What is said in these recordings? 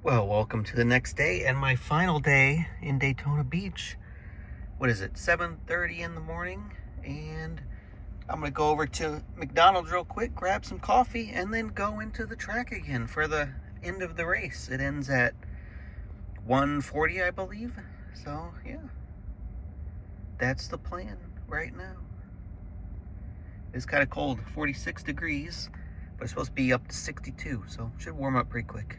Well, welcome to the next day and my final day in Daytona Beach. What is it, 7:30 in the morning? And I'm gonna go over to McDonald's real quick, grab some coffee, and then go into the track again for the end of the race. It ends at 1:40, I believe. So, yeah. That's the plan right now. It's kind of cold, 46 degrees, but it's supposed to be up to 62, so it should warm up pretty quick.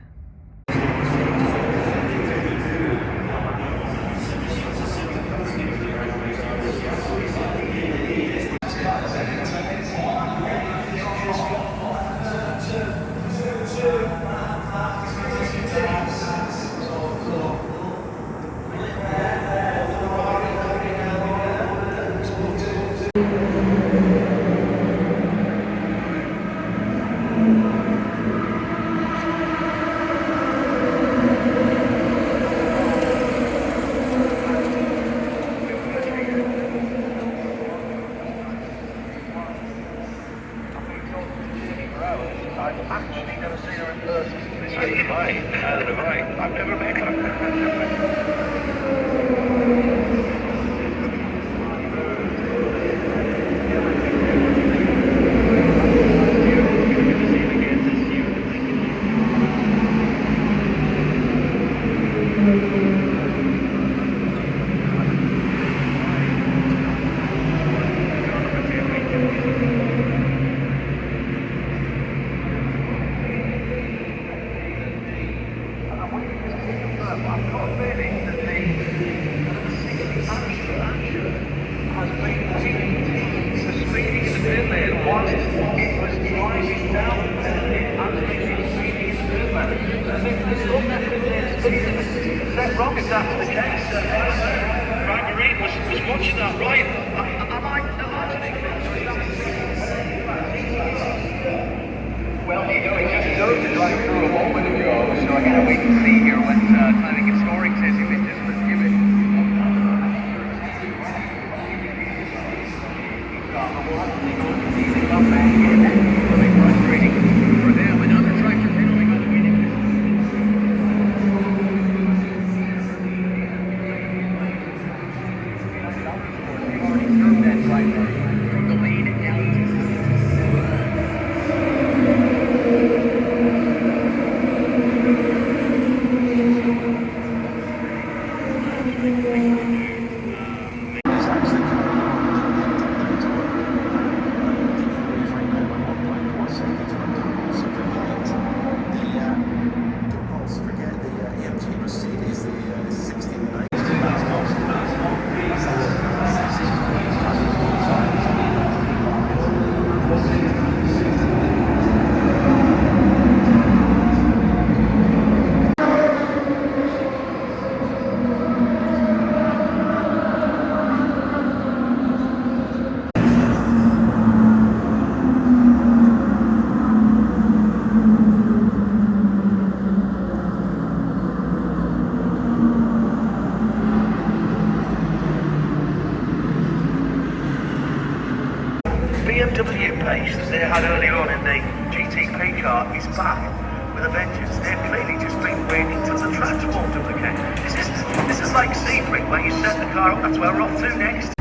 I've actually never seen her in person. Neither have I. I've never met her. That wrong if that's the case. Right, Marine was watching that, right? Am I imagining well, he just goes to drive through a moment ago, so I gotta wait and see here what kind of historic says if it just was given. We'll have to take a look and see the come back in. It'll be frustrating for them. Another tractor penalty by the winning. BMW pace that they had earlier on in the GTP car is back with a vengeance. They've clearly just been waiting till the tractor won't duplicate. This is like Sebring, where you set the car up, that's where we're off to next.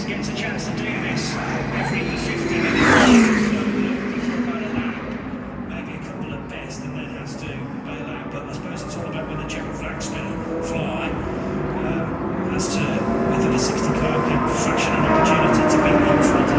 Gets a chance to do this every 50 minutes. Maybe a couple at best, and then has to bail out. But I suppose it's all about when the checkered flag's going to fly. As to whether the 60 car can fashion an opportunity to beat in front.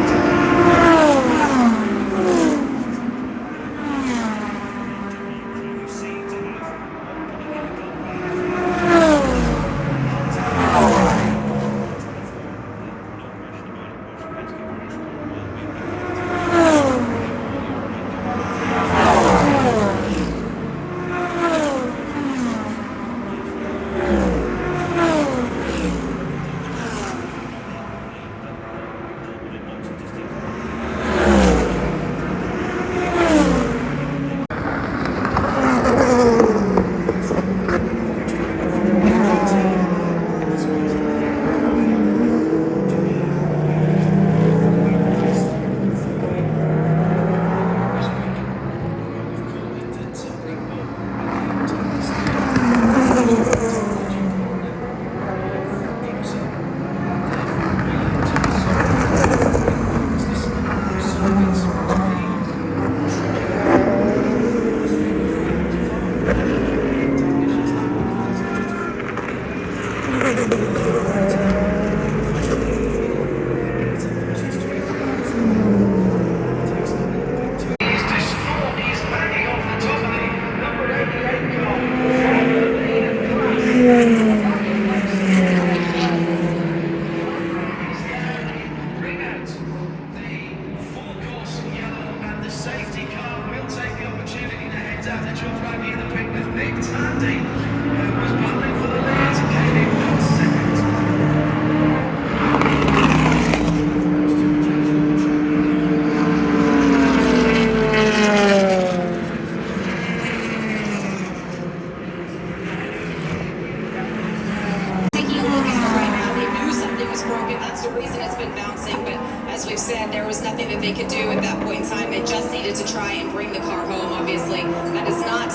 reason it's been bouncing, but as we've said, there was nothing that they could do at that point in time. They just needed to try and bring the car home. Obviously, that is not,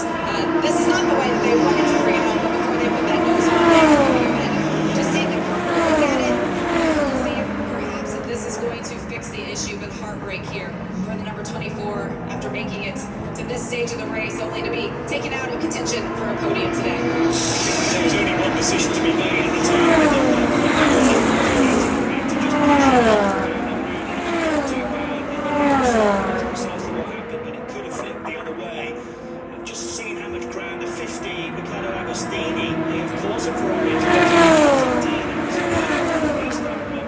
this is not the way that they wanted to bring it home, but before they put that nose on it, just take a look at it, see if perhaps if this is going to fix the issue, but heartbreak here for the number 24 after making it to this stage of the race, only to be taken out of contention for a podium today. There was only one decision to be made at the time. Precisely what happened, but it could have flipped the other way. I've just seen how much ground the 50 Riccardo Augustine, of course, of Ferrari.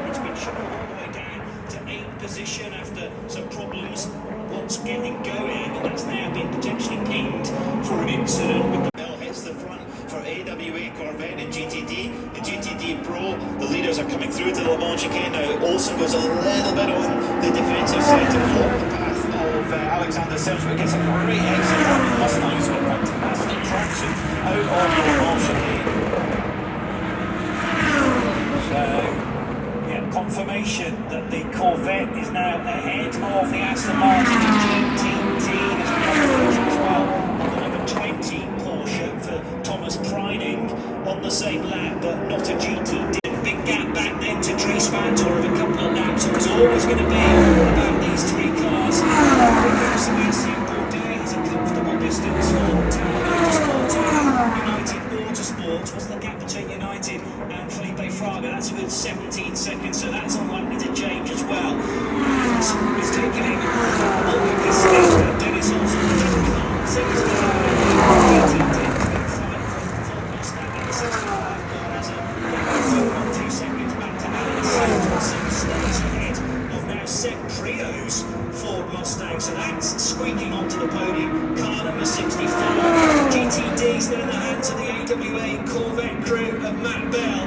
It's been shuffled all the way down to 8th position after some problems. What's getting going, and that's now been potentially pinged for an incident with the bell hits the front for AWA, Corvette and GTD. The GTD Pro, the leaders are coming through to the Le Mans chicane now. Olsen goes a little bit on the defensive side to block the path of Alexander Serge, but gets a great exit from the Mustang. He's got fantastic traction out of the Le Mans chicane. So, confirmation that the Corvette is now ahead of the Aston Martin GTD. There's another version as well of the number 20 Porsche for Thomas Preining on the same lap, but not a GTD. Big gap back then to Trace Vantor of a couple of laps. It was always going to be about these three cars. Sebastian Bourdais has a comfortable distance for Tower Motorsport. United Autosports, what's the gap between United and Felipe Fraga? That's a good 17 seconds, so that's unlikely to change as well. And it's taking it all with this step. Dennis Olsen, seconds to go. Has a 2 seconds back to Alex. 7 stays ahead of now Seb Prio's Ford Mustang, so that's squeaking onto the podium. Car number 64. GTD's in the hands of the AWA Corvette crew of Matt Bell.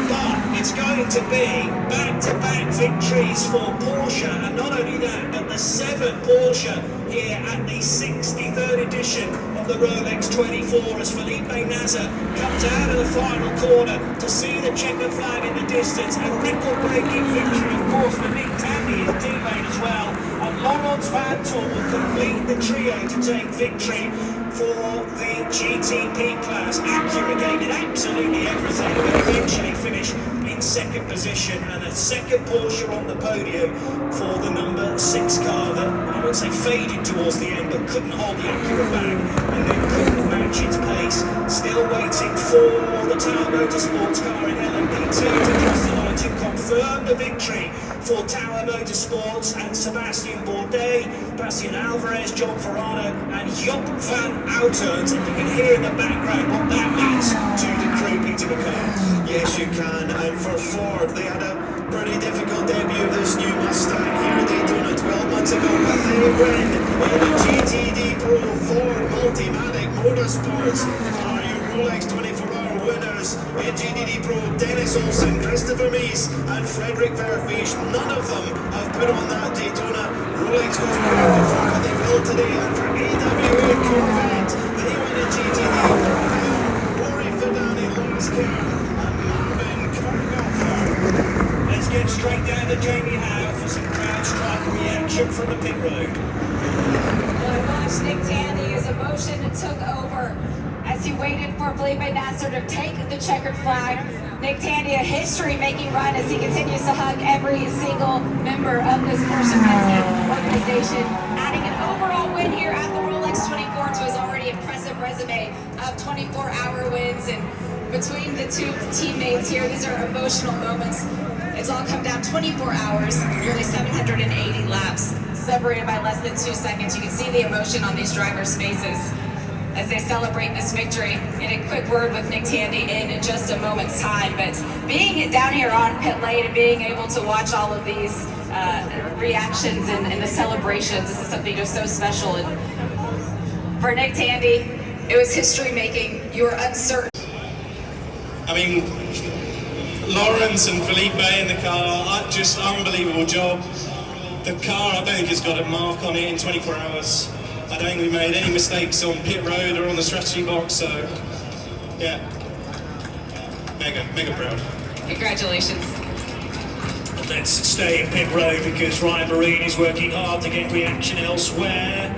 But it's going to be back-to-back victories for Porsche, and not only that, but the 7th Porsche here at the 63rd edition of the Rolex 24 as Felipe Nasr comes out of the final corner to see the checker flag in the distance. A nickel-breaking victory, of course, for Nick Tandy, his teammate as well. And Laurens Vanthoor will complete the trio to take victory for the GTP class. Acura gave it absolutely everything, but eventually finished in 2nd position, and a 2nd Porsche on the podium for the number 6 car that, I won't say faded towards the end, but couldn't hold the Acura back and then couldn't match its pace. Still waiting for the Tower Motorsports car in LMP2 to cross the line to confirm the victory for Tower Motorsports and Sebastian Bourdais, Bastian Alvarez, John Ferrano and Job van Outert. And you can hear in the background what that means to the crew, Peter McCall. Yes, you can. And for Ford, they had a pretty difficult debut of this new Mustang here at Daytona 12 months ago, but they win in the GTD Pro Ford Multimatic Motorsports. Are your Rolex 24-hour winners in GTD Pro? Dennis Olsen, Christopher Mies and Frederick Vervies. None of them have put on that Daytona. Rolex goes perfect for what they will today, and for AWA Corvette, they win in GTD. Rory Fidani, last car. Let's get straight down to Jamie Howe for some crowd strike reaction from the pit road. Well, watch Nick Tandy, his emotion took over as he waited for Felipe Nasr to take the checkered flag. Nick Tandy, a history-making run as he continues to hug every single member of this Porsche Penske organization, adding an overall win here at the Rolex 24 to his already impressive resume of 24-hour wins. And between the two teammates here, these are emotional moments. It's all come down 24 hours, nearly 780 laps, separated by less than 2 seconds. You can see the emotion on these drivers' faces as they celebrate this victory. In a quick word with Nick Tandy in just a moment's time, but being down here on pit lane and being able to watch all of these reactions and the celebrations, this is something just so special. And for Nick Tandy, it was history making. You were uncertain. I mean, Lawrence and Felipe in the car, just unbelievable job. The car, I don't think it's got a mark on it in 24 hours. I don't think we made any mistakes on pit road or on the strategy box, so yeah, mega proud. Congratulations. Let's stay in pit road because Ryan Marine is working hard to get reaction elsewhere.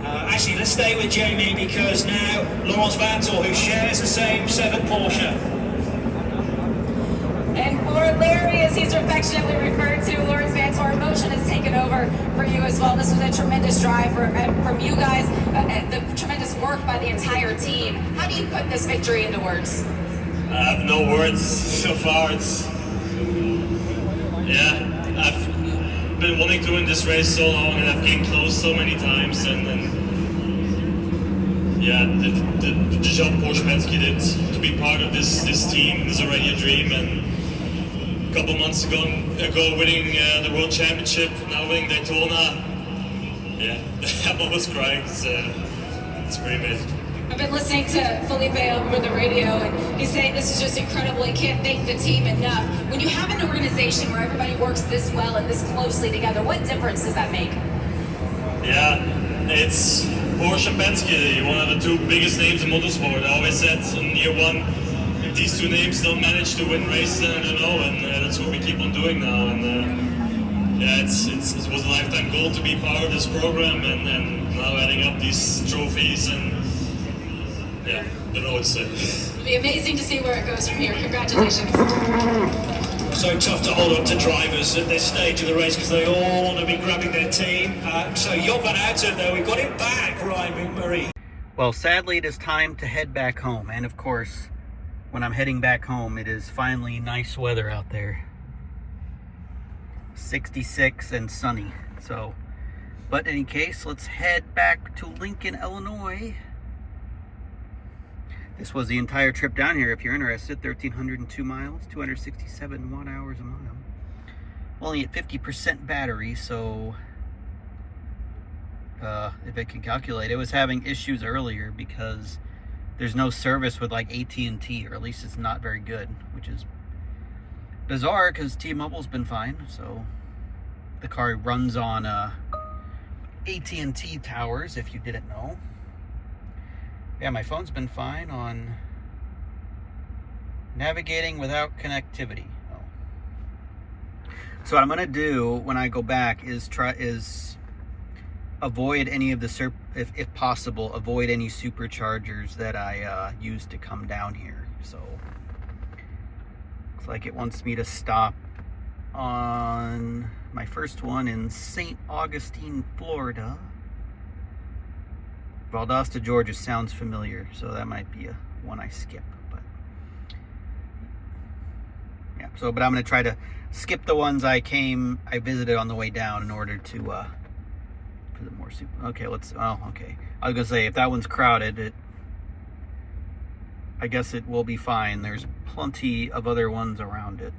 Actually, let's stay with Jamie because now Lawrence Vantel, who shares the same 7 Porsche. And for Larry, as he's affectionately referred to, Lawrence Vantor, emotion has taken over for you as well. This was a tremendous drive from you guys, the tremendous work by the entire team. How do you put this victory into words? I have no words so far. I've been wanting to win this race so long, and I've came close so many times, and the job Porsche Penske did to be part of this team is already a dream. And a couple months ago winning the World Championship, now winning Daytona, I'm almost crying. It's pretty amazing. I've been listening to Felipe over the radio, and he's saying this is just incredible. He can't thank the team enough. When you have an organization where everybody works this well and this closely together, what difference does that make? Yeah, it's Porsche and Penske, one of the 2 biggest names in motorsport. I always said in year 1, if these 2 names don't manage to win races, then I don't know, and that's what we keep on doing now. And it was a lifetime goal to be part of this program, and now adding up these trophies and. Yeah, don't know what to say. It'll be amazing to see where it goes from here. Congratulations. So tough to hold on to drivers at this stage of the race because they all want to be grabbing their team. So Job van Houten, though, we got him back, Ryan Murray. Well, sadly, it is time to head back home. And of course, when I'm heading back home, it is finally nice weather out there. 66 and sunny. So, but in any case, let's head back to Lincoln, Illinois. This was the entire trip down here, if you're interested. 1,302 miles, 267 watt-hours a mile. Only at 50% battery, so if it can calculate, it was having issues earlier because there's no service with like AT&T, or at least it's not very good, which is bizarre because T-Mobile's been fine. So the car runs on AT&T towers, if you didn't know. Yeah, my phone's been fine on navigating without connectivity. Oh. So what I'm gonna do when I go back is avoid any of the if possible, avoid any superchargers that I used to come down here. So looks like it wants me to stop on my first one in St. Augustine, Florida. Valdosta, Georgia sounds familiar, so that might be a one I skip. But yeah, but I'm gonna try to skip the ones I visited on the way down in order to for the more super. Okay, okay. I was gonna say if that one's crowded, I guess it will be fine. There's plenty of other ones around it.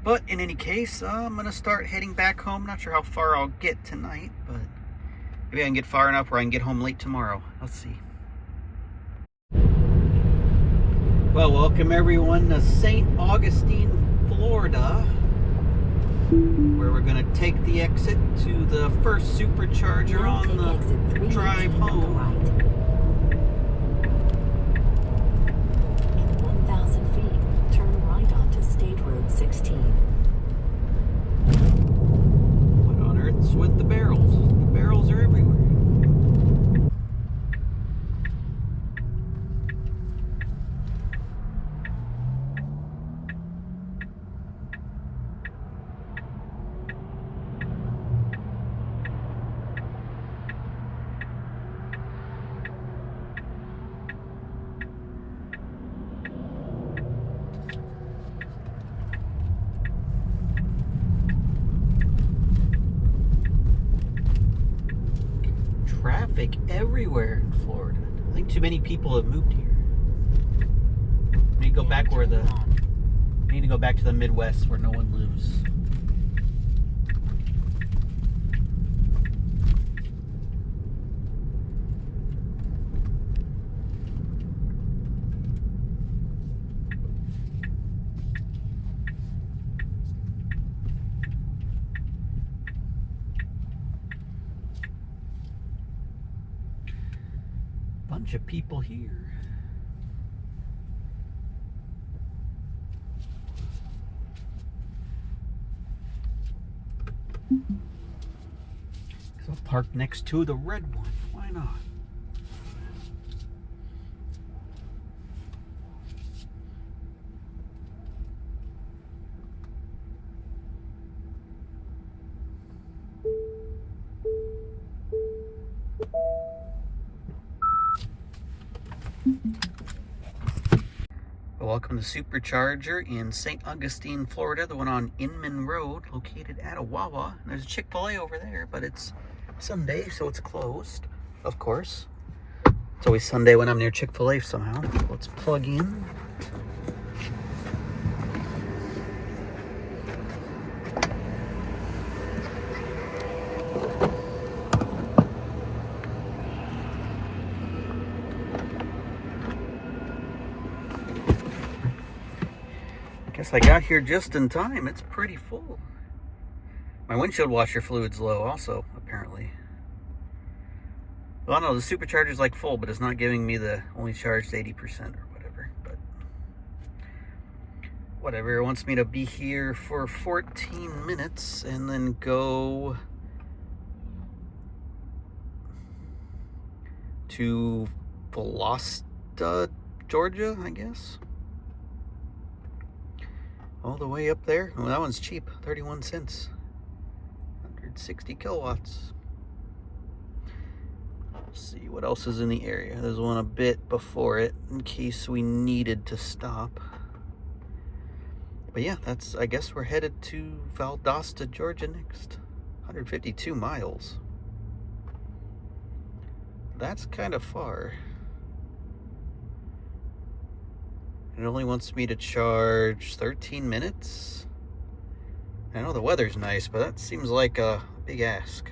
But in any case, I'm gonna start heading back home. Not sure how far I'll get tonight, but maybe I can get far enough where I can get home late tomorrow. Let's see. Well, welcome everyone to St. Augustine, Florida, where we're going to take the exit to the first supercharger on the drive home. In 1,000 feet, turn right onto State Road 16. What on earth's with the barrels? The barrels are everywhere. Traffic everywhere in Florida. I think too many people have moved here. We need to go back we need to go back to the Midwest where no one lives. Bunch of people here. So I'll park next to the red one. Why not? Welcome to Supercharger in St. Augustine, Florida, the one on Inman Road, located at a Wawa. And there's a Chick-fil-A over there, but it's Sunday, so it's closed, of course. It's always Sunday when I'm near Chick-fil-A somehow. Let's plug in. Guess I got here just in time. It's pretty full. My windshield washer fluid's low also, apparently. Well, no, the Supercharger's like full, but it's not giving me the only charged 80% or whatever. But whatever, it wants me to be here for 14 minutes and then go to Valdosta, Georgia, I guess. All the way up there. Well, that one's cheap, 31 cents. 160 kilowatts. Let's see what else is in the area. There's one a bit before it in case we needed to stop. But yeah, that's, I guess we're headed to Valdosta, Georgia next. 152 miles. That's kind of far. It only wants me to charge 13 minutes. I know the weather's nice, but that seems like a big ask.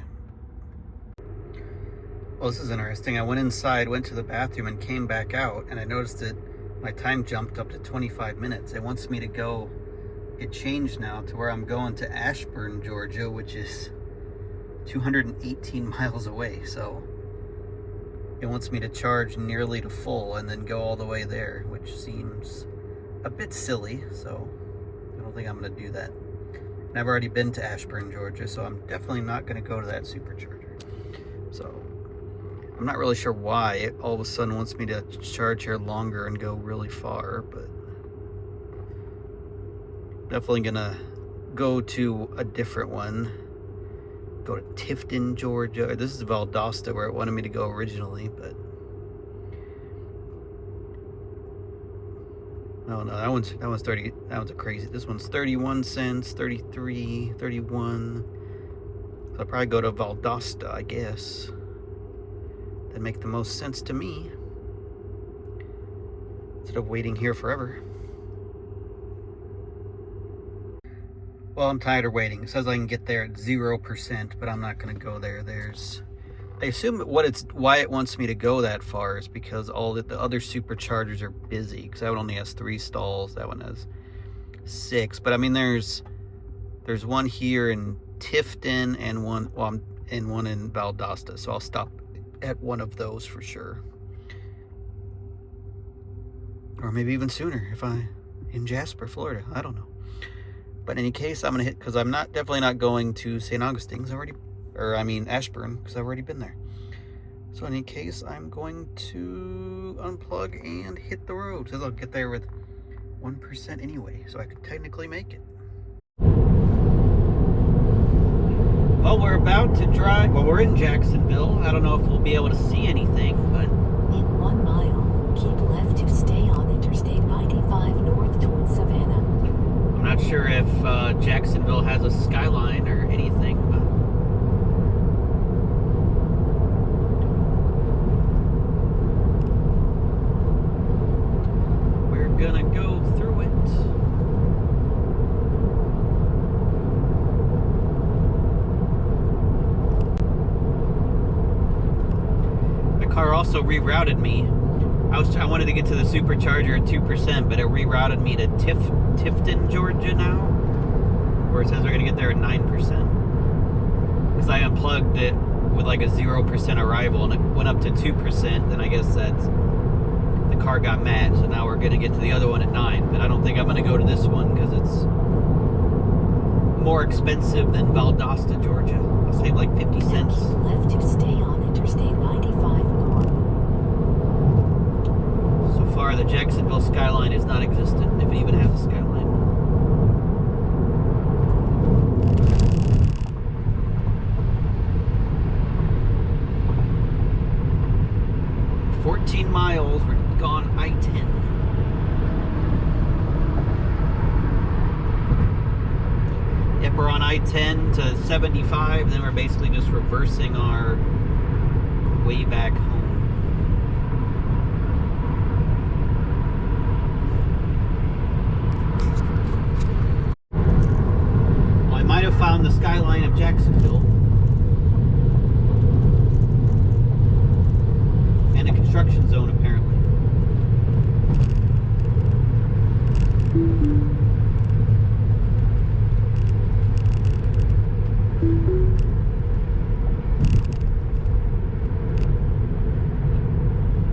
Well, this is interesting. I went inside, went to the bathroom, and came back out, and I noticed that my time jumped up to 25 minutes. It wants me to go, it changed now to where I'm going to Ashburn, Georgia, which is 218 miles away, so it wants me to charge nearly to full and then go all the way there, which seems a bit silly, so I don't think I'm going to do that. And I've already been to Ashburn, Georgia, so I'm definitely not going to go to that Supercharger. So I'm not really sure why it all of a sudden wants me to charge here longer and go really far, but definitely going to go to a different one. Go to Tifton, Georgia. This is Valdosta, where it wanted me to go originally, but oh no, that one's 30. That one's a crazy. This one's 31 cents, 33, 31. So I'll probably go to Valdosta, I guess. That'd make the most sense to me instead of waiting here forever. Well, I'm tired of waiting. It says I can get there at 0%, but I'm not going to go there. I assume why it wants me to go that far is because all the other Superchargers are busy. Because that one only has 3 stalls. That one has 6. But I mean, there's one here in Tifton and one in Valdosta. So I'll stop at one of those for sure. Or maybe even sooner if in Jasper, Florida. I don't know. But in any case, I'm gonna hit, because I'm definitely not going to St. Augustine, Ashburn, because I've already been there. So in any case, I'm going to unplug and hit the road, because I'll get there with 1% anyway, so I could technically make it. Well, we're about to drive, we're in Jacksonville. I don't know if we'll be able to see anything, but In 1 mile, keep left to stay on Interstate 95 north towards Savannah. I'm not sure if Jacksonville has a skyline or anything, but we're gonna go through it. The car also rerouted me. I wanted to get to the Supercharger at 2%, but it rerouted me to Tifton, Georgia now, where it says we're going to get there at 9. Because I unplugged it with like a 0% arrival, and it went up to 2%, and I guess the car got mad, so now we're going to get to the other one at 9. But I don't think I'm going to go to this one, because it's more expensive than Valdosta, Georgia. I'll save like 50 cents. Keep left to stay on Interstate 95 North. So far, the Jacksonville skyline is non-existent, if it even has a skyline. Miles, we're gone I-10. Yep, we're on I-10 to 75, then we're basically just reversing our way back home. Well, I might have found the skyline of Jacksonville. And a construction zone, apparently.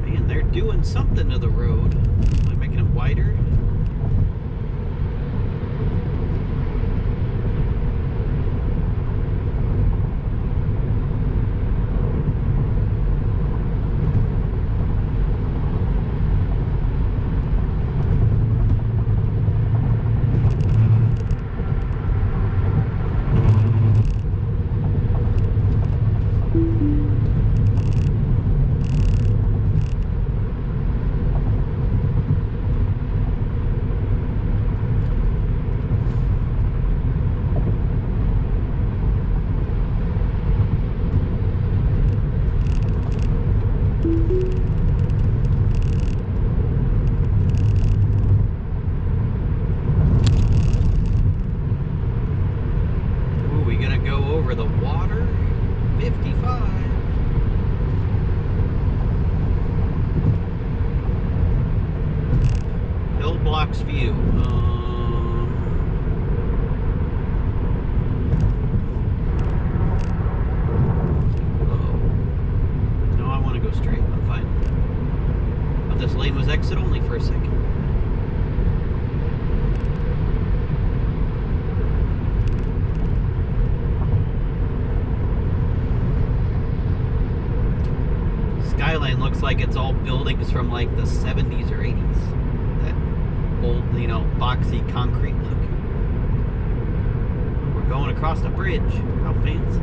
Man, they're doing something to the road. Am I making it wider? Over the water, 55. Hill blocks view. No, I want to go straight. I'm fine. But this lane was exit only for a second. Skyline looks like it's all buildings from like the 70s or 80s. That old, you know, boxy concrete look. We're going across the bridge. How fancy.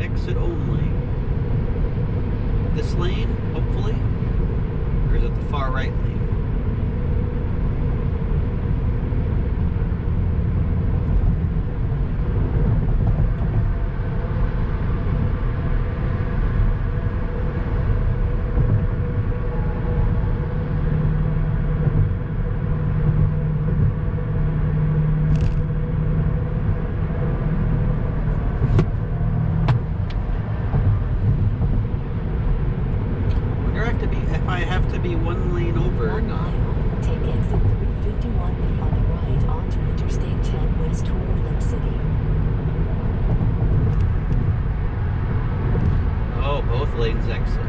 Exit only. This lane, hopefully? Or is it the far right lane? If I have to be one lane over or not. Take exit 351B on the right onto Interstate 10 west toward Lake City. Oh, both lanes exit.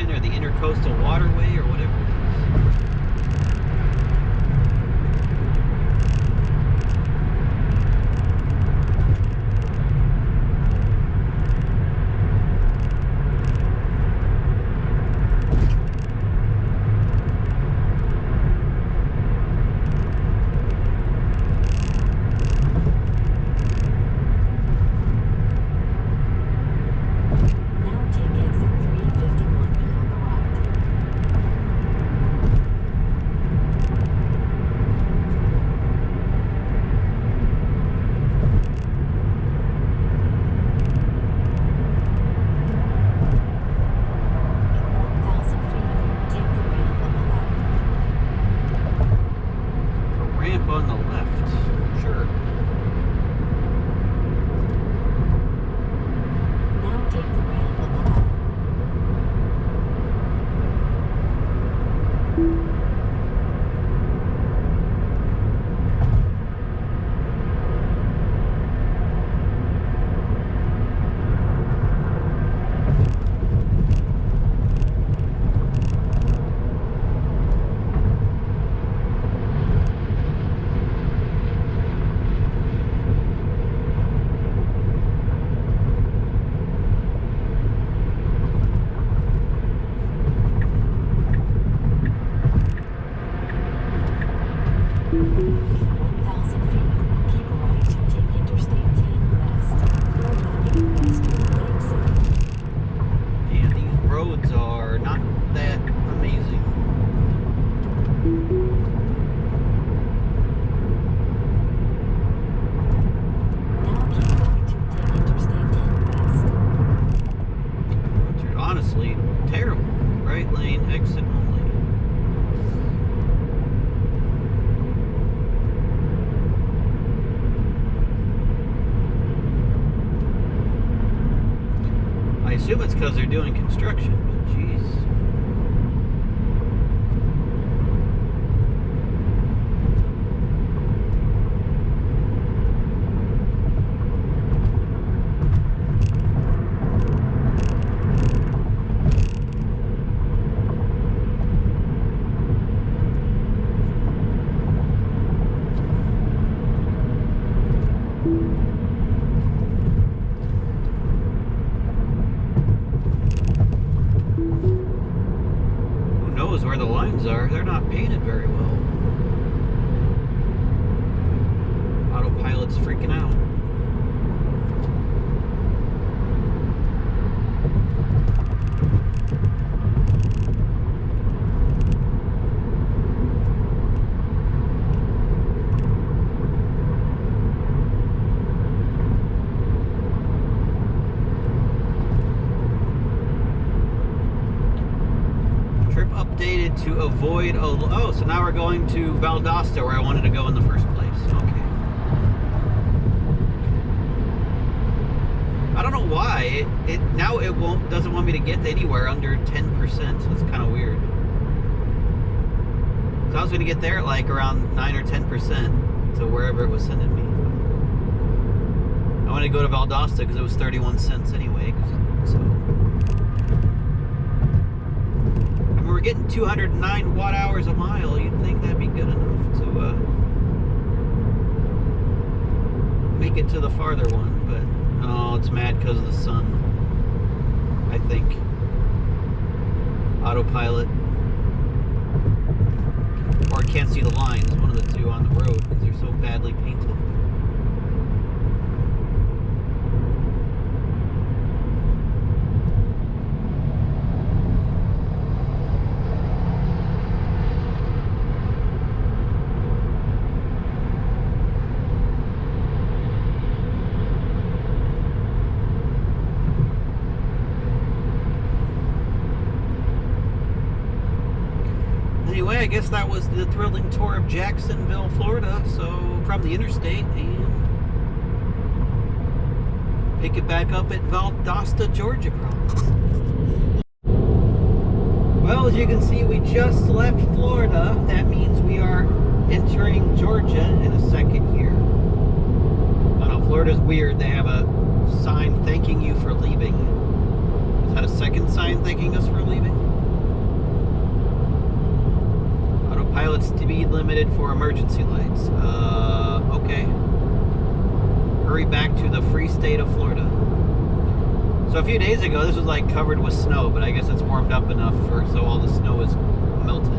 Or the intercoastal waterway or whatever it is. on the left. Sure. Now take the ramp on the left. I assume it's because they're doing construction, but jeez. Where the lines are, they're not painted very well. Autopilot's freaking out. Updated to avoid, oh, so now we're going to Valdosta, where I wanted to go in the first place. Okay. I don't know why it now it doesn't want me to get anywhere under 10%, so it's kind of weird. So I was going to get there at like around 9 or 10% to wherever it was sending me. I wanted to go to Valdosta because it was 31 cents anyway, so we're getting 209 watt hours a mile. You'd think that'd be good enough to make it to the farther one, but oh, it's mad because of the sun, I think. Autopilot, or I can't see the lines, one of the two on the road because they're so badly painted. Anyway, I guess that was the thrilling tour of Jacksonville, Florida. So from the interstate, and pick it back up at Valdosta, Georgia, probably. Well, as you can see, we just left Florida. That means we are entering Georgia in a second here. I don't know, Florida's weird. They have a sign thanking you for leaving. Is that a second sign thanking us for leaving? Pilot speed limited for emergency lights. Okay. Hurry back to the free state of Florida. So a few days ago, this was like covered with snow, but I guess it's warmed up enough so all the snow is melted.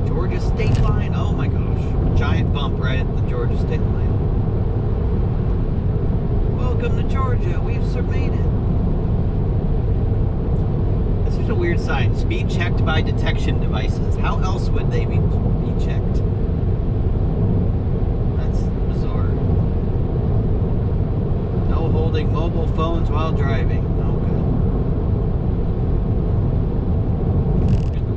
Georgia state line. Oh my gosh. Giant bump right at the Georgia state line. Welcome to Georgia. We've made it. This is a weird sign. Speed checked by detection devices. How else would they be checked? That's bizarre. Holding mobile phones while driving. Oh,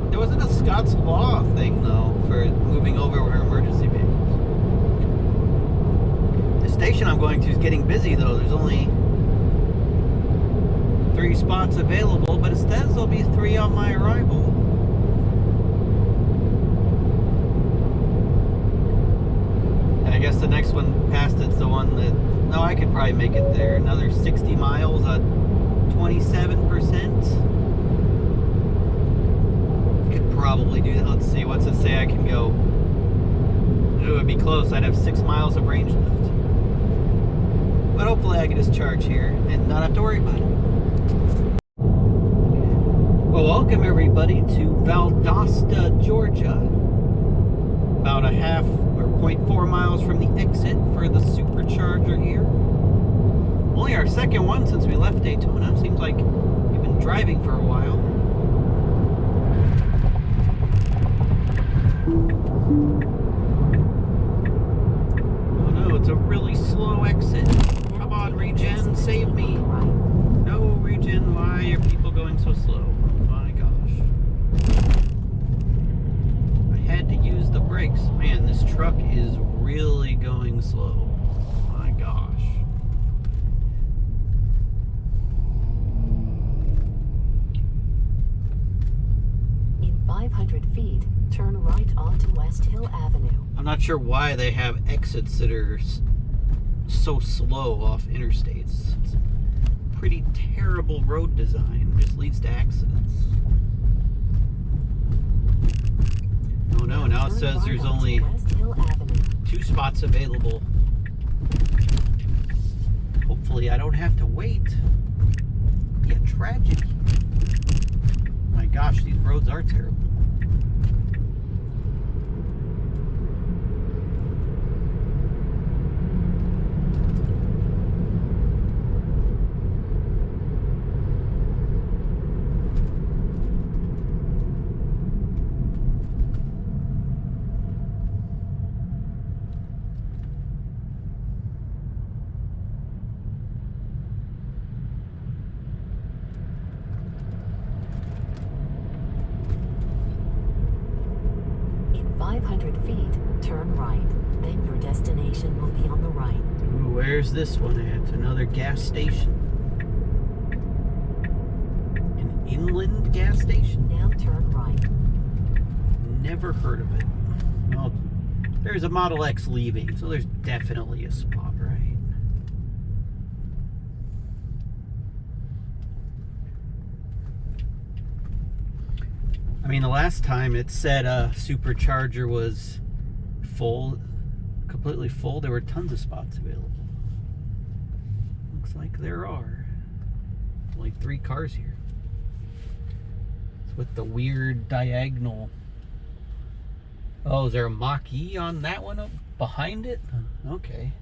good. There wasn't a Scott's Law thing, though, for moving over our emergency vehicles. The station I'm going to is getting busy, though. There's only 3 spots available, but it says there'll be 3 on my arrival. I guess the next one past it's the one that... No, I could probably make it there. Another 60 miles at 27%. Could probably do that. Let's see, what's it say I can go? It would be close. I'd have 6 miles of range left. But hopefully I can just charge here and not have to worry about it. Well, welcome everybody to Valdosta, Georgia. About a half or 0.4 miles from the exit for the Supercharger here. Only our second one since we left Daytona. Seems like we've been driving for a while. Oh no, it's a really slow exit. Come on, Regen, save me. No, Regen, why are people going so slow? Oh my gosh. I had to use the brakes. Man, this truck is really going slow. Oh my gosh. In 500 feet, turn right onto West Hill Avenue. I'm not sure why they have exits that are so slow off interstates. It's pretty terrible road design. It just leads to accidents. Oh no, now it says there's only 2 spots available. Hopefully I don't have to wait. Yeah, tragedy. My gosh, these roads are terrible. In 500 feet, turn right. Then your destination will be on the right. Ooh, where's this one at? Another gas station. An inland gas station? Now turn right. Never heard of it. Well, there's a Model X leaving, so there's definitely a spot, right? I mean, the last time it said Supercharger was full, completely full. There were tons of spots available. Looks like there are. Only 3 cars here. It's with the weird diagonal. Oh, is there a Mach-E on that one up behind it? Okay.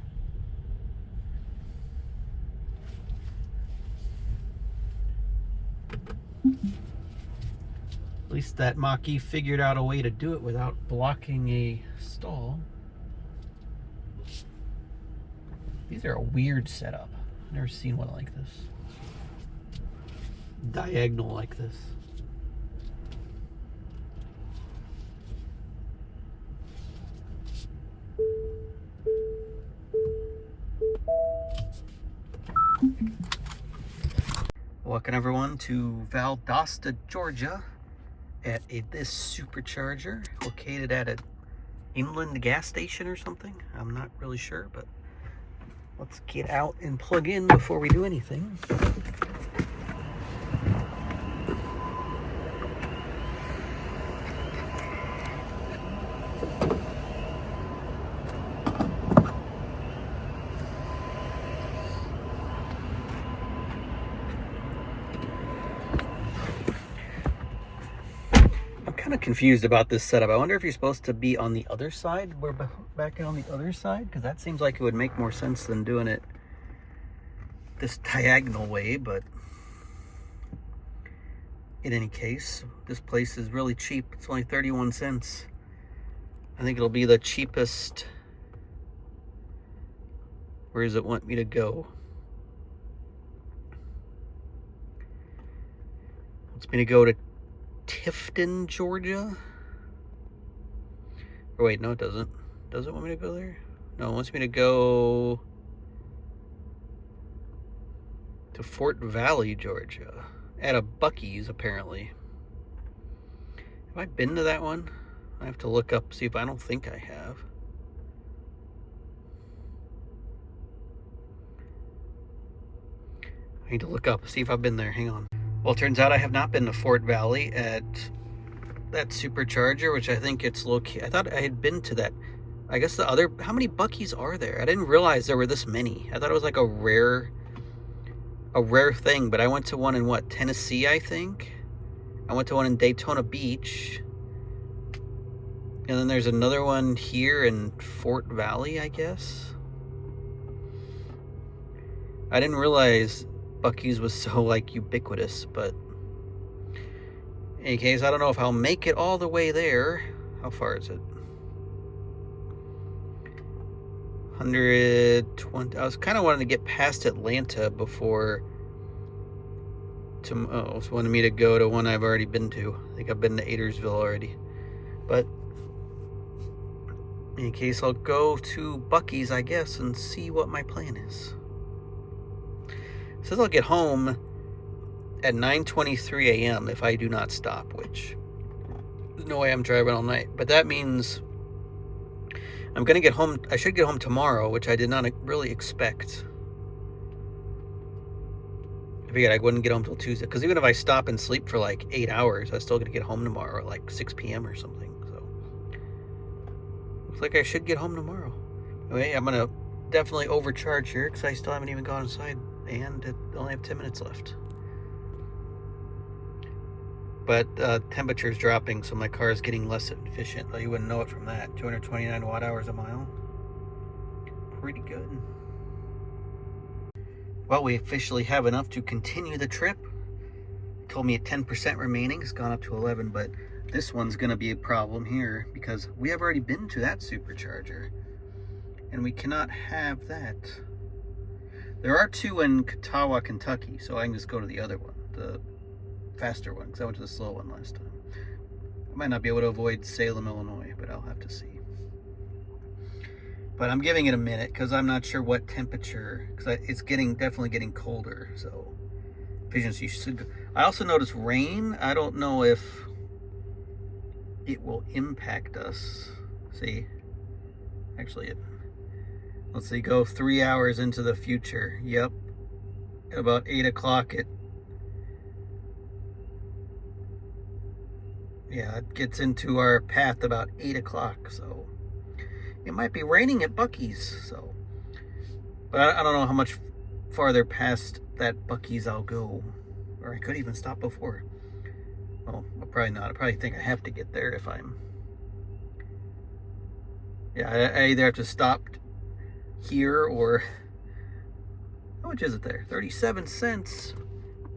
At least that Mach-E figured out a way to do it without blocking a stall. These are a weird setup. I've never seen one like this. Diagonal like this. Welcome everyone to Valdosta, Georgia at this Supercharger located at an inland gas station or something. I'm not really sure, but let's get out and plug in before we do anything. Kind of confused about this setup. I wonder if you're supposed to be on the other side. We're back on the other side, because that seems like it would make more sense than doing it this diagonal way. But in any case, this place is really cheap. It's only 31 cents. I think it'll be the cheapest. Where does it want me to go? Wants me to go to Tifton, Georgia. Or wait, no, it doesn't. Does it want me to go there? No, it wants me to go to Fort Valley, Georgia. At a Buc-ee's, apparently. Have I been to that one? I have to look up, see if I don't think I have. I need to look up, see if I've been there. Hang on. Well, it turns out I have not been to Fort Valley at that Supercharger, which I think it's located. I thought I had been to that. I guess the other, how many Buc-ee's are there? I didn't realize there were this many. I thought it was like a rare thing, but I went to one in what, Tennessee, I think. I went to one in Daytona Beach. And then there's another one here in Fort Valley, I guess. I didn't realize Buc-ee's was so like ubiquitous, but in any case, I don't know if I'll make it all the way there. How far is it? 120. I was kind of wanting to get past Atlanta before tomorrow. Wanted me to go to one I've already been to. I think I've been to Adairsville already. But in any case, I'll go to Buc-ee's, I guess, and see what my plan is. It says I'll get home at 9:23 a.m. if I do not stop, which there's no way I'm driving all night. But that means I'm going to get home. I should get home tomorrow, which I did not really expect. I figured I wouldn't get home till Tuesday, because even if I stop and sleep for like 8 hours, I'm still going to get home tomorrow at like 6 p.m. or something. So looks like I should get home tomorrow. Anyway, I'm going to definitely overcharge here because I still haven't even gone inside, and I only have 10 minutes left. But temperature's dropping, so my car is getting less efficient. You wouldn't know it from that. 229 watt hours a mile. Pretty good. Well, we officially have enough to continue the trip. It told me at 10% remaining. It's gone up to 11, but this one's going to be a problem here because we have already been to that Supercharger, and we cannot have that. There are two in Catawba, Kentucky, so I can just go to the other one, the faster one, because I went to the slow one last time. I might not be able to avoid Salem, Illinois, but I'll have to see. But I'm giving it a minute because I'm not sure what temperature, because it's definitely getting colder, so efficiency should go. I also noticed rain. I don't know if it will impact us. See, actually, let's see, go 3 hours into the future. Yep, at about 8 o'clock it gets into our path about 8 o'clock, so it might be raining at Buc-ee's. So, but I don't know how much farther past that Buc-ee's I'll go, or I could even stop before. Well, probably not. I probably think I have to get there if I'm. Yeah, I either have to stop here or. How much is it there? 37 cents.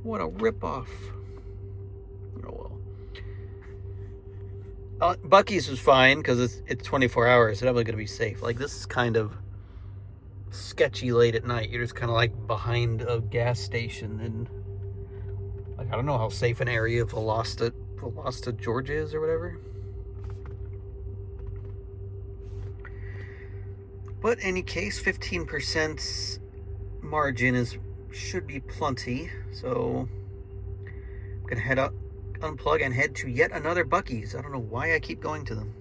What a ripoff. Oh well. Buc-ee's was fine because it's 24 hours. It's definitely going to be safe. Like, this is kind of sketchy late at night. You're just kind of like behind a gas station, and like, I don't know how safe an area Valdosta, Georgia is or whatever. But in any case, 15% margin should be plenty. So I'm going to head up, unplug, and head to yet another Buc-ee's. I don't know why I keep going to them.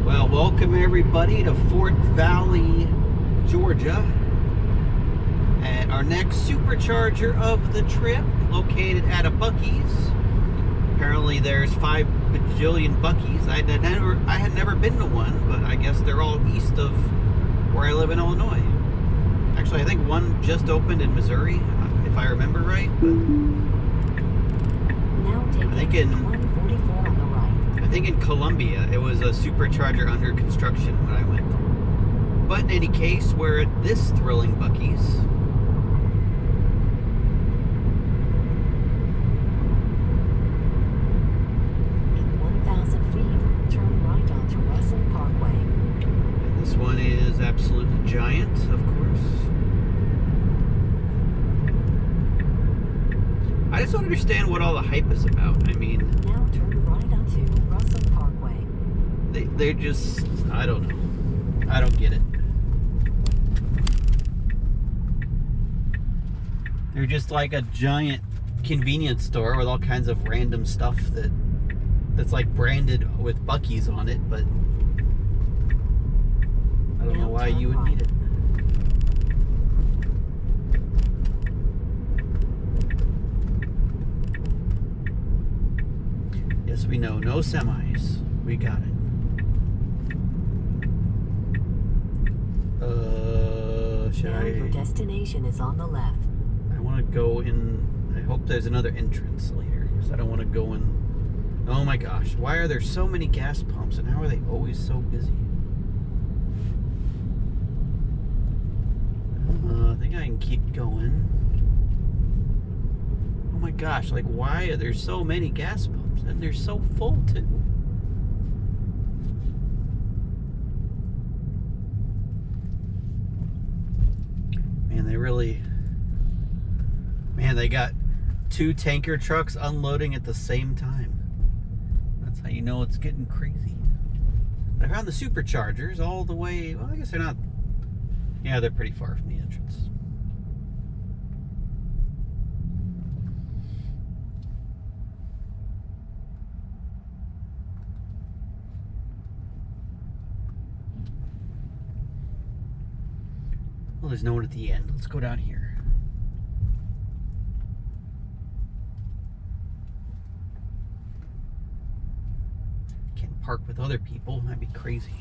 Well, welcome everybody to Fort Valley, Georgia, at our next Supercharger of the trip, located at a Buc-ee's. Apparently there's 5 bajillion Buc-ee's. I had never been to one, but I guess they're all east of where I live in Illinois. Actually, I think one just opened in Missouri, if I remember right. But I think in Columbia, it was a Supercharger under construction when I went. But in any case, we're at this thrilling Buc-ee's. In 1,000 feet, turn right onto Russell Parkway. And this one is absolutely giant, of course. just don't understand what all the hype is about. I mean, Now turn right onto Russell Parkway. they're just, I don't know. I don't get it. They're just like a giant convenience store with all kinds of random stuff that's like branded with Buc-ee's on it, but I don't know why you would need it. Yes, we know. No semis. We got it. Should Now your I? destination is on the left. I want to go in. I hope there's another entrance later, because I don't want to go in. Oh my gosh. Why are there so many gas pumps, and how are they always so busy? I think I can keep going. Oh my gosh, like why are there so many gas pumps? And they're so full too. Man, they got 2 tanker trucks unloading at the same time. That's how you know it's getting crazy. I found the Superchargers all the way, well, I guess they're not, yeah, they're pretty far from the entrance. Well, there's no one at the end. Let's go down here. Can't park with other people. That'd be crazy.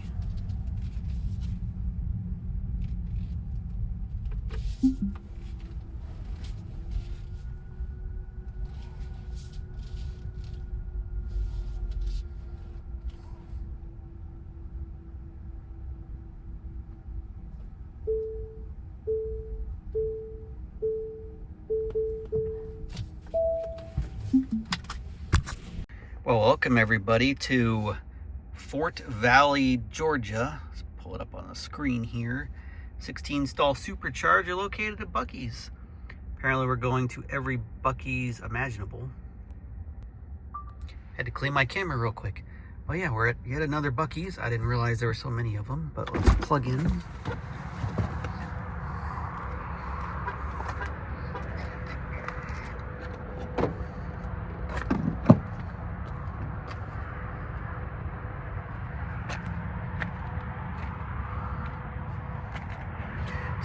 Well, welcome everybody to Fort Valley, Georgia. Let's pull it up on the screen here. 16 stall Supercharger located at Buc-ee's. Apparently we're going to every Buc-ee's imaginable. Had to clean my camera real quick. Oh yeah, we're at yet another Buc-ee's. I didn't realize there were so many of them, but let's plug in.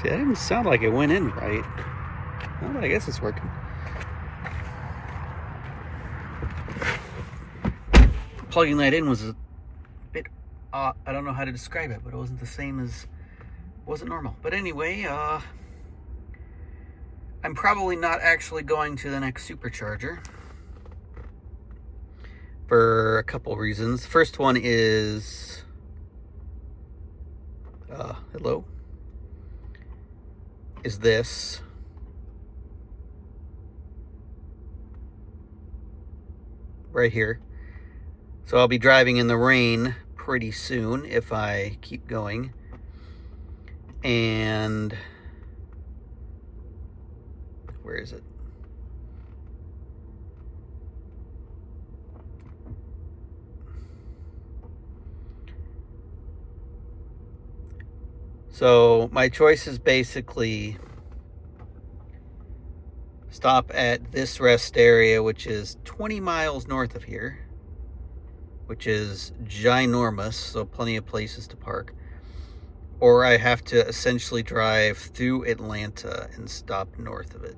See, that didn't sound like it went in right. Well, but I guess it's working. Plugging that in was a bit I don't know how to describe it, but it wasn't the same as, wasn't normal. But anyway, I'm probably not actually going to the next Supercharger for a couple reasons. First one is, hello? Is this. Right here. So I'll be driving in the rain pretty soon if I keep going. And where is it? So my choice is basically stop at this rest area, which is 20 miles north of here, which is ginormous, so plenty of places to park. Or I have to essentially drive through Atlanta and stop north of it.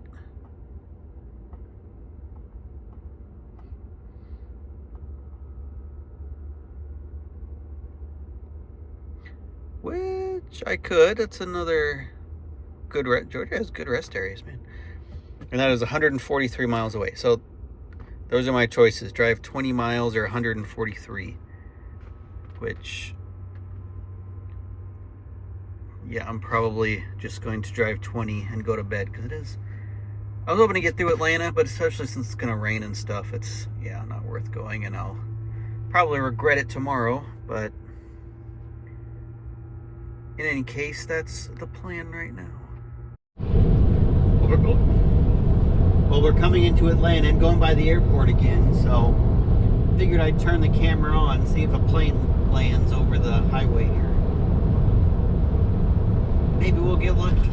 Which I could. That's another good Georgia has good rest areas, man. And that is 143 miles away. So those are my choices. Drive 20 miles or 143. Which, yeah, I'm probably just going to drive 20 and go to bed, because it is. I was hoping to get through Atlanta, but especially since it's going to rain and stuff, it's, yeah, not worth going. And I'll probably regret it tomorrow, but in any case, that's the plan right now. Well, we're coming into Atlanta and going by the airport again, so figured I'd turn the camera on, see if a plane lands over the highway here. Maybe we'll get lucky.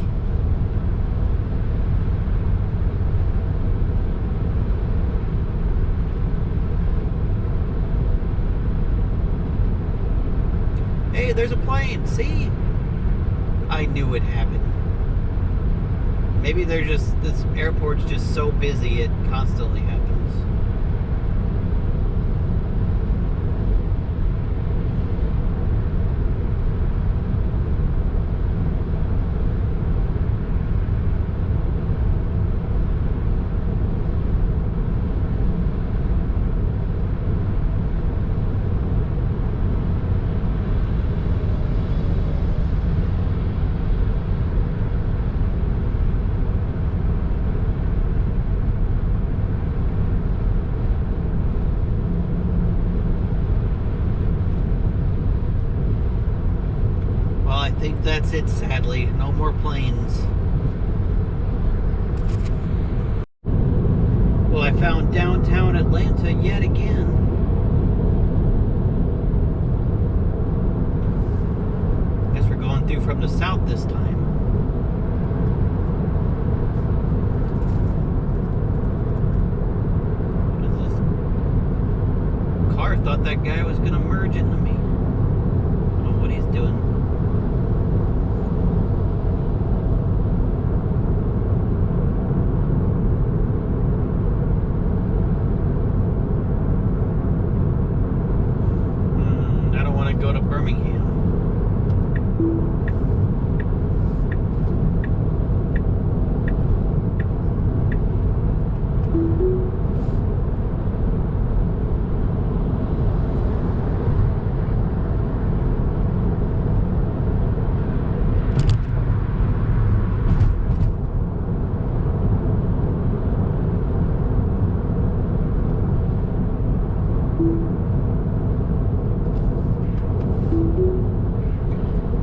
Hey, there's a plane. See? I knew it happened. Maybe they're just, this airport's just so busy it constantly happens. I think that's it, sadly. No more planes. Well, I found downtown Atlanta yet again. Guess we're going through from the south this time. What is this? Car thought that guy was going to merge into me. I don't know what he's doing. Go to Birmingham.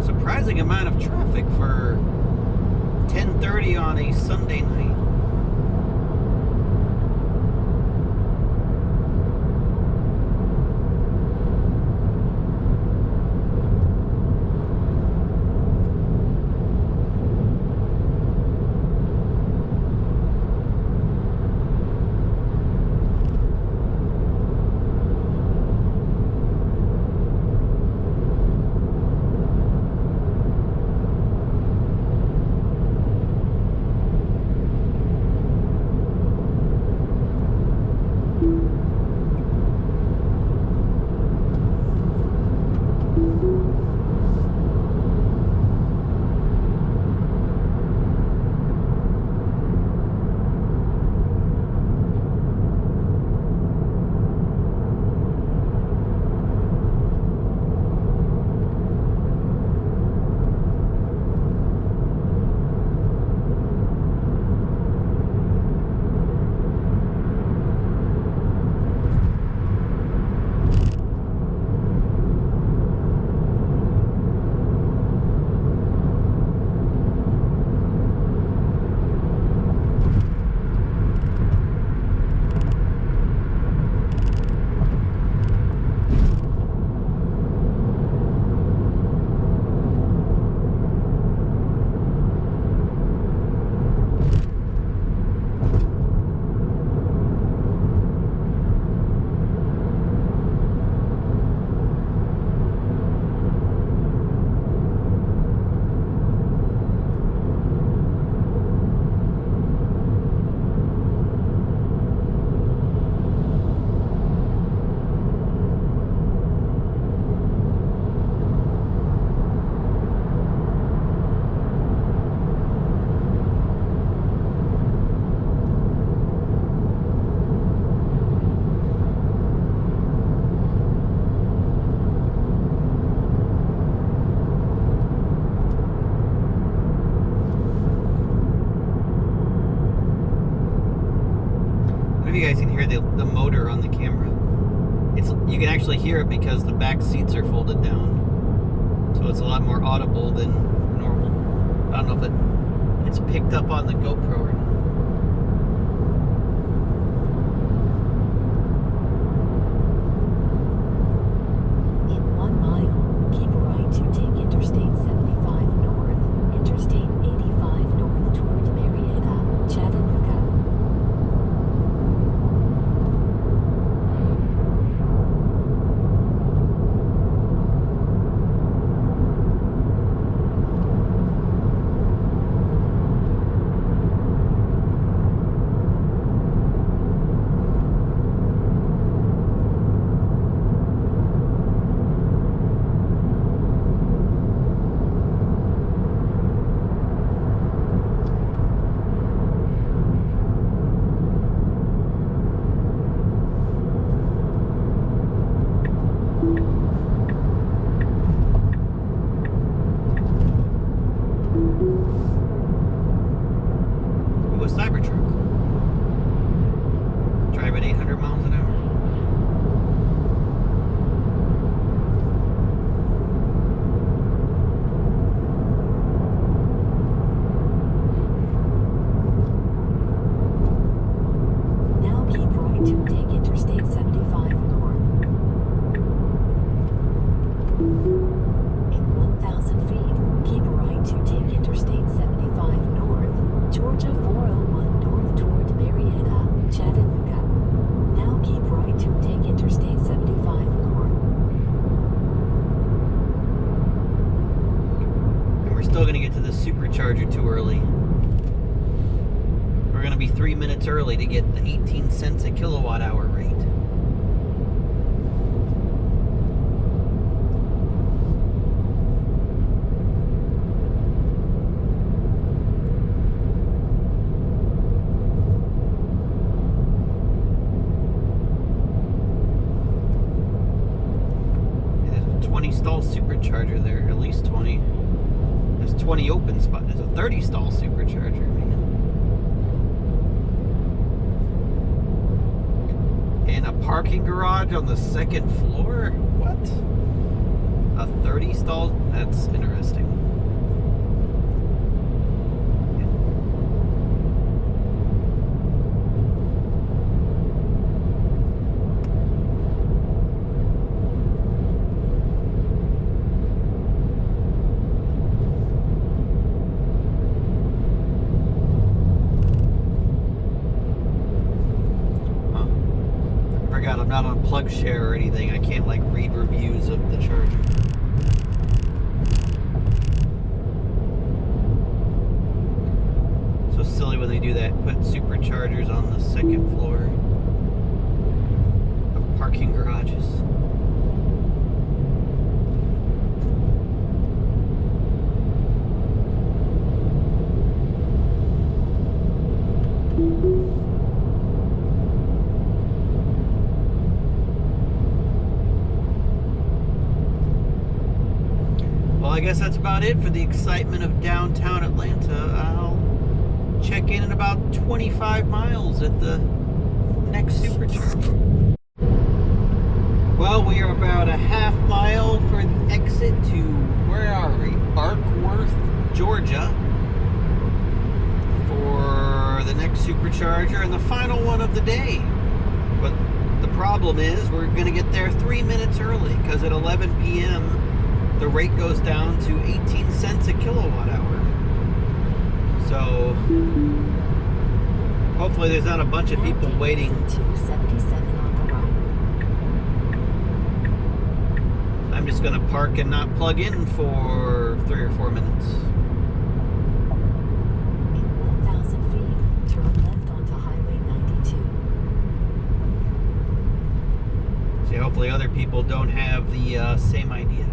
Surprising amount of traffic for 10:30 on a Sunday night. You guys can hear the motor on the camera. You can actually hear it because the back seats are folded down, so it's a lot more audible than normal. I don't know if it's picked up on the GoPro or not. supercharger too early. We're going to be 3 minutes early to get the 18 cents a kilowatt hour rate. There's a 20 stall supercharger there, at least 20. There's 20 open spots. There's a 30 stall supercharger, man. And a parking garage on the second floor? What? A 30 stall? That's interesting. I'm not on plug share or anything. I can't like read reviews of the charger. So silly when they do that. Put superchargers on the second floor of parking garages. I guess that's about it for the excitement of downtown Atlanta. I'll check in about 25 miles at the next supercharger. Well, we are about a half mile for the exit to, where are we? Acworth, Georgia, for the next supercharger and the final one of the day. But the problem is we're going to get there 3 minutes early because at 11 p.m. the rate goes down to 18 cents a kilowatt hour. So hopefully there's not a bunch of people waiting. 277 on the right. I'm just going to park and not plug in for 3 or 4 minutes. In 1,000 feet, turn left onto Highway 92. See, hopefully other people don't have the same idea.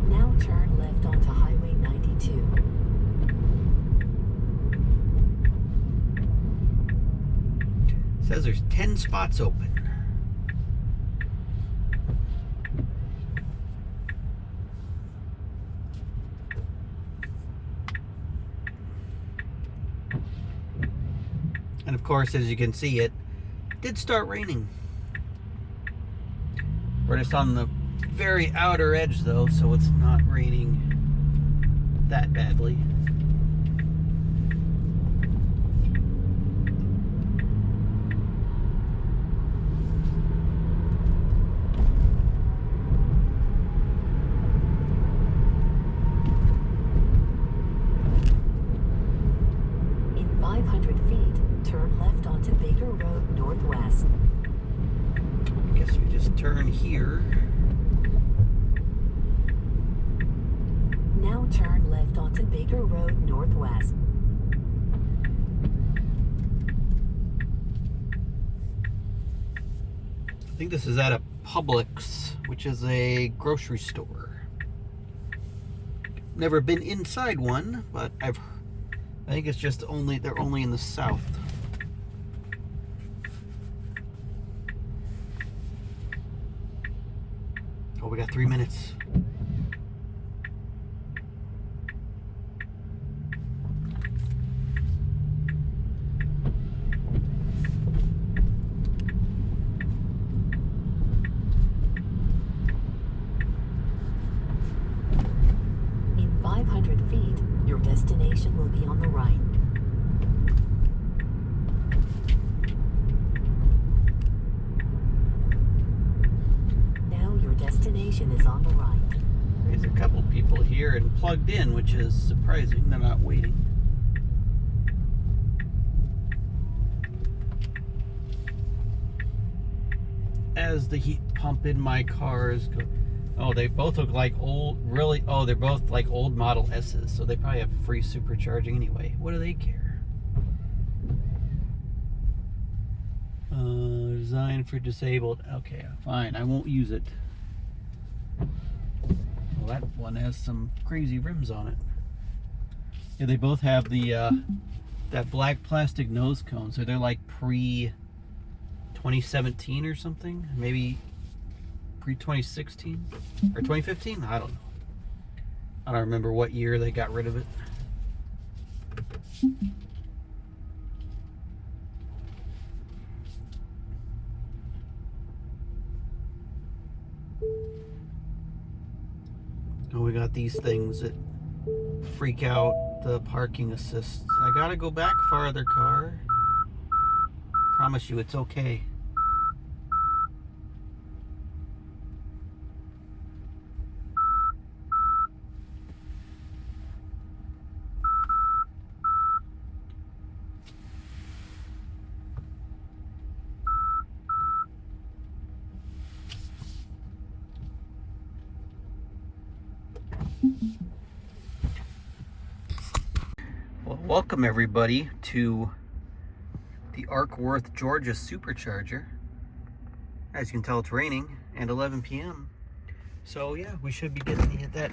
Now turn left onto Highway 92. Says there's 10 spots open. And of course, as you can see, it did start raining. We're just on the very outer edge though, so it's not raining that badly. In 500 feet, turn left onto Baker Road Northwest. I guess we just turn here. Now turn left onto Baker Road Northwest. I think this is at a Publix, which is a grocery store. Never been inside one, but I think it's just they're only in the south. Oh, we got 3 minutes. In 500 feet, your destination will be on the right. Now your destination is on the right. There's a couple people here and plugged in, which is surprising. They're not waiting. As the pumping my cars. Oh, they both look like old, really, oh, they're both like old Model S's, so they probably have free supercharging anyway. What do they care? Designed for disabled. Okay, fine, I won't use it. Well, that one has some crazy rims on it. Yeah, they both have the that black plastic nose cone, so they're like pre-2017 or something, maybe pre-2016 or 2015. I don't know. I don't remember what year they got rid of it. Oh, we got these things that freak out the parking assists. I gotta go back farther, car. Promise you it's okay. Well, welcome everybody to the Acworth, Georgia Supercharger. As you can tell, it's raining and 11 p.m. So yeah, we should be getting that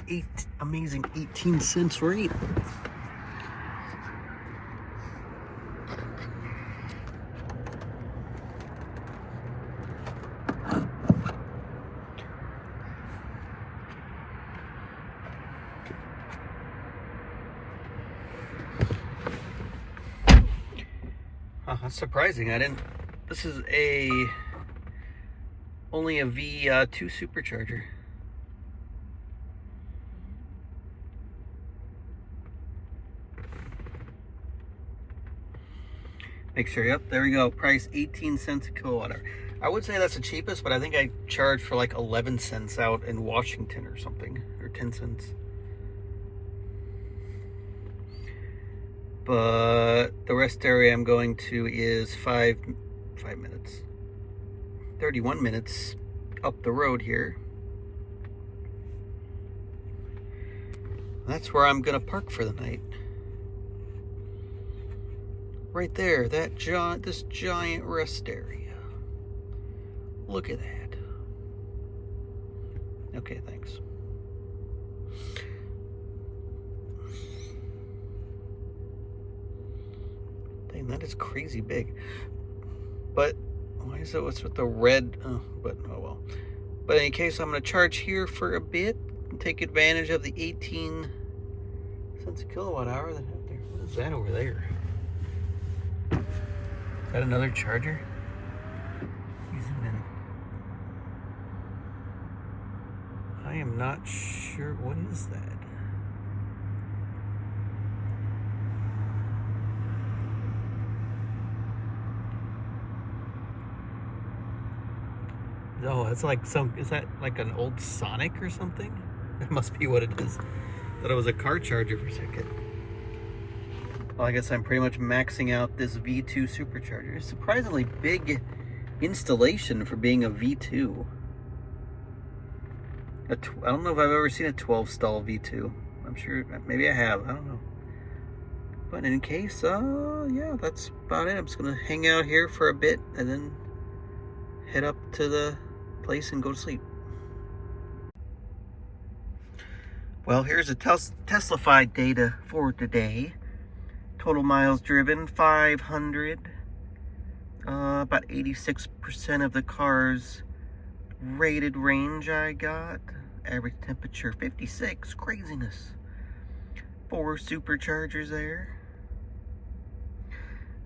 amazing 18 cents rate. That's surprising. I didn't. This is only a V2 supercharger. Make sure. Yep, there we go. Price 18 cents a kilowatt hour. I would say that's the cheapest, but I think I charged for like 11 cents out in Washington or something, or 10 cents. But the rest area I'm going to is 5 minutes, 31 minutes up the road here. That's where I'm gonna park for the night. Right there, this giant rest area. Look at that. Okay, thanks. Dang, that is crazy big. But why is it what's with the red? Oh well. But in any case, I'm going to charge here for a bit and take advantage of the 18 cents a kilowatt hour. What is that over there? Is that another charger? I am not sure. What is that? Oh, it's like is that like an old Sonic or something? That must be what it is. Thought it was a car charger for a second. Well, I guess I'm pretty much maxing out this V2 supercharger. It's a surprisingly big installation for being a V2. I don't know if I've ever seen a 12 stall V2. I'm sure, maybe I have, I don't know. But in case, yeah, that's about it. I'm just gonna hang out here for a bit and then head up to the place and go to sleep. Well, here's the Teslafied data for today. Total miles driven, 500. About 86% of the car's rated range I got. Average temperature, 56. Craziness. 4 superchargers there.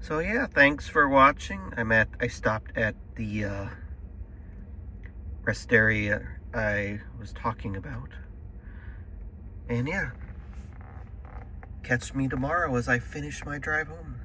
So yeah, thanks for watching. I stopped at the rest area I was talking about. And yeah, catch me tomorrow as I finish my drive home.